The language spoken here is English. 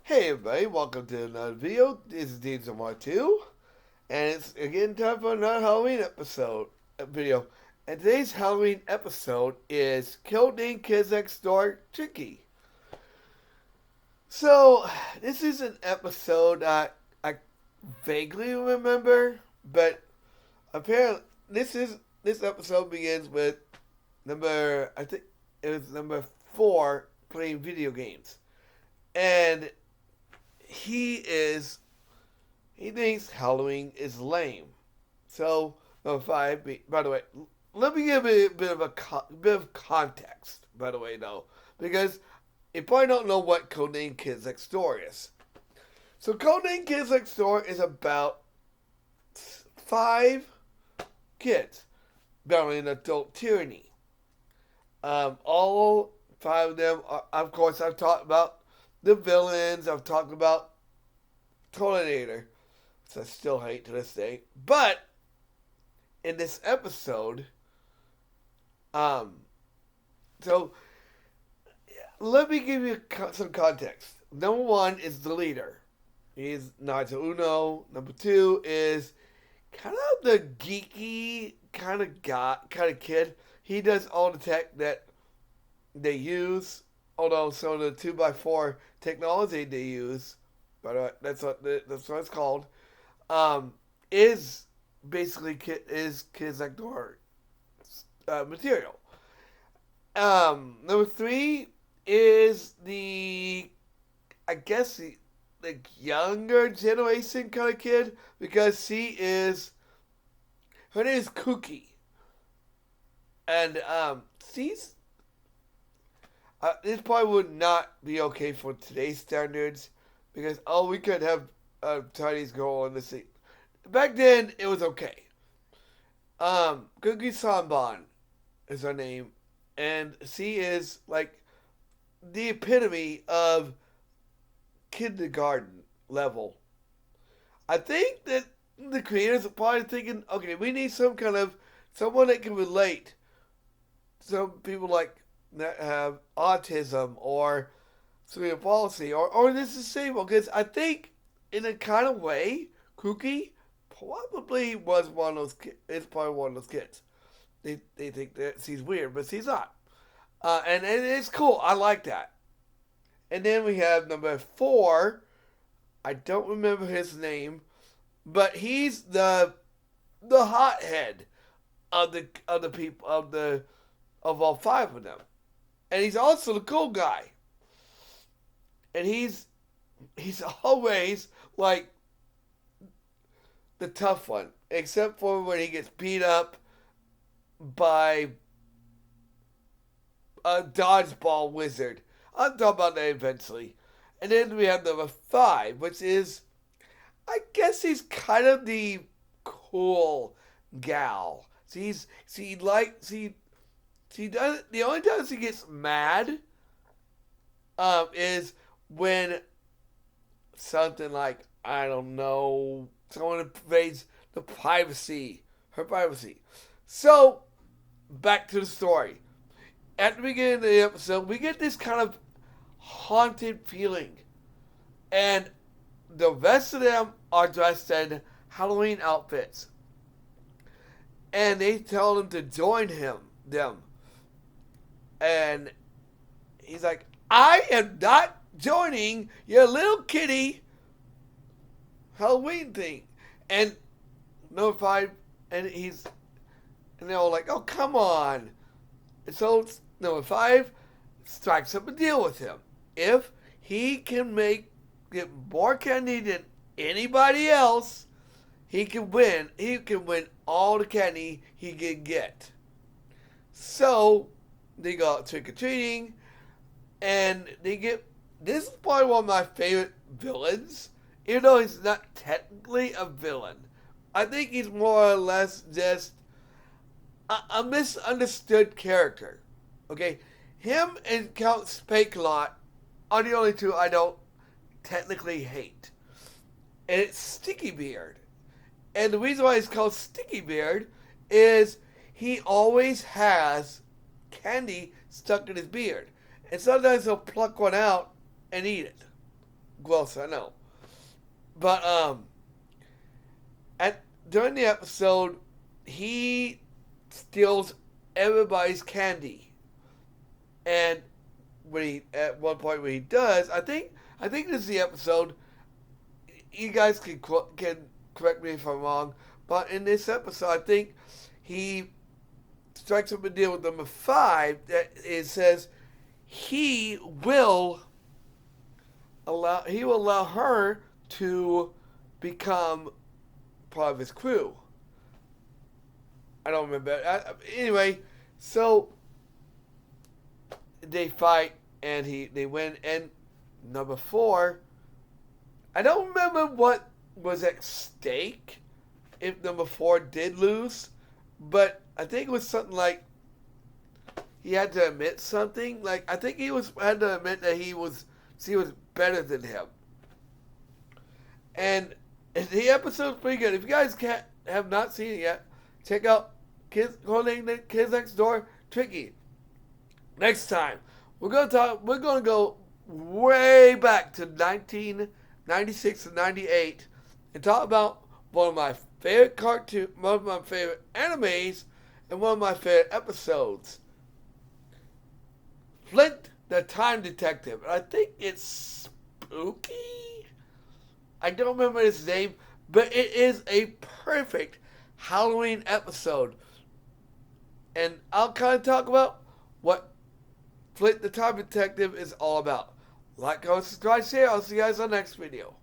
Hey everybody, welcome to another video. This is Dean Zamar 2, and it's again time for another Halloween video. And today's Halloween episode is Codename Kids Next Door Tricky. So, this is an episode I vaguely remember, but apparently this episode begins with I think it was number 4 playing video games. And he thinks Halloween is lame. So number 5. By the way, let me give a bit of context. By the way, though, because you probably don't know what Codename Kids Next Door is. So Codename Kids Next Door is about 5 kids battling adult tyranny. All 5 of them are, of course, I've talked about the villains. I've talked about Tornado, which I still hate to this day. But in this episode, so let me give you some context. Number 1 is the leader. He's Naruto Uno. Number 2 is kind of the geeky kind of kid. He does all the tech that they use. Although some of the 2x4 technology they use, but that's what it's called, is basically Kids Next Door material. Number 3 is I guess the younger generation kind of kid, because her name is Cookie, and this probably would not be okay for today's standards, because we could have a Chinese girl on the scene. Back then, it was okay. Cookie Sanban is her name, and she is like the epitome of kindergarten level. I think that the creators are probably thinking, okay, we need someone that can relate. Some people like that have autism or cerebral palsy or this is disabled, because I think in a kind of way Cookie probably was one of those kids. It's probably one of those kids. They think that she's weird, but she's not. And it's cool. I like that. And then we have number 4. I don't remember his name, but he's the hothead of the people of all 5 of them. And he's also the cool guy. And he's always like the tough one, except for when he gets beat up by a dodgeball wizard. I'll talk about that eventually. And then we have number 5, which is, I guess he's kind of the cool gal. She does. The only time she gets mad, is when something like, I don't know, someone invades her privacy. So back to the story. At the beginning of the episode, we get this kind of haunted feeling, and the rest of them are dressed in Halloween outfits, and they tell them to join them. And he's like, I am not joining your little kitty Halloween thing. And number 5, and they're all like, oh, come on. And so number 5 strikes up a deal with him. If he can get more candy than anybody else, he can win. He can win all the candy he can get. So they go out trick-or-treating, and this is probably one of my favorite villains, even though he's not technically a villain. I think he's more or less just a misunderstood character. Okay? Him and Count Spakelot are the only 2 I don't technically hate. And it's Sticky Beard. And the reason why he's called Sticky Beard is he always has candy stuck in his beard. And sometimes he'll pluck one out and eat it. gross, I know. But during the episode, he steals everybody's candy, and at one point when he does, I think this is the episode. You guys can correct me if I'm wrong, but in this episode, I think he strikes up a deal with number 5 that it says he will allow her to become part of his crew. I don't remember. Anyway, so they fight and they win. And number 4, I don't remember what was at stake if number 4 did lose, but I think it was something like he had to admit something. Like I think had to admit that he was better than him. And the episode's pretty good. If you guys have not seen it yet, check out Kids Next Door Tricky. Next time we're gonna go way back to 1996 and 98 and talk about one of my favorite one of my favorite animes, and one of my favorite episodes. Flint the Time Detective. I think it's Spooky. I don't remember his name, but it is a perfect Halloween episode. And I'll kind of talk about what Flint the Time Detective is all about. Like, comment, subscribe, share. I'll see you guys on the next video.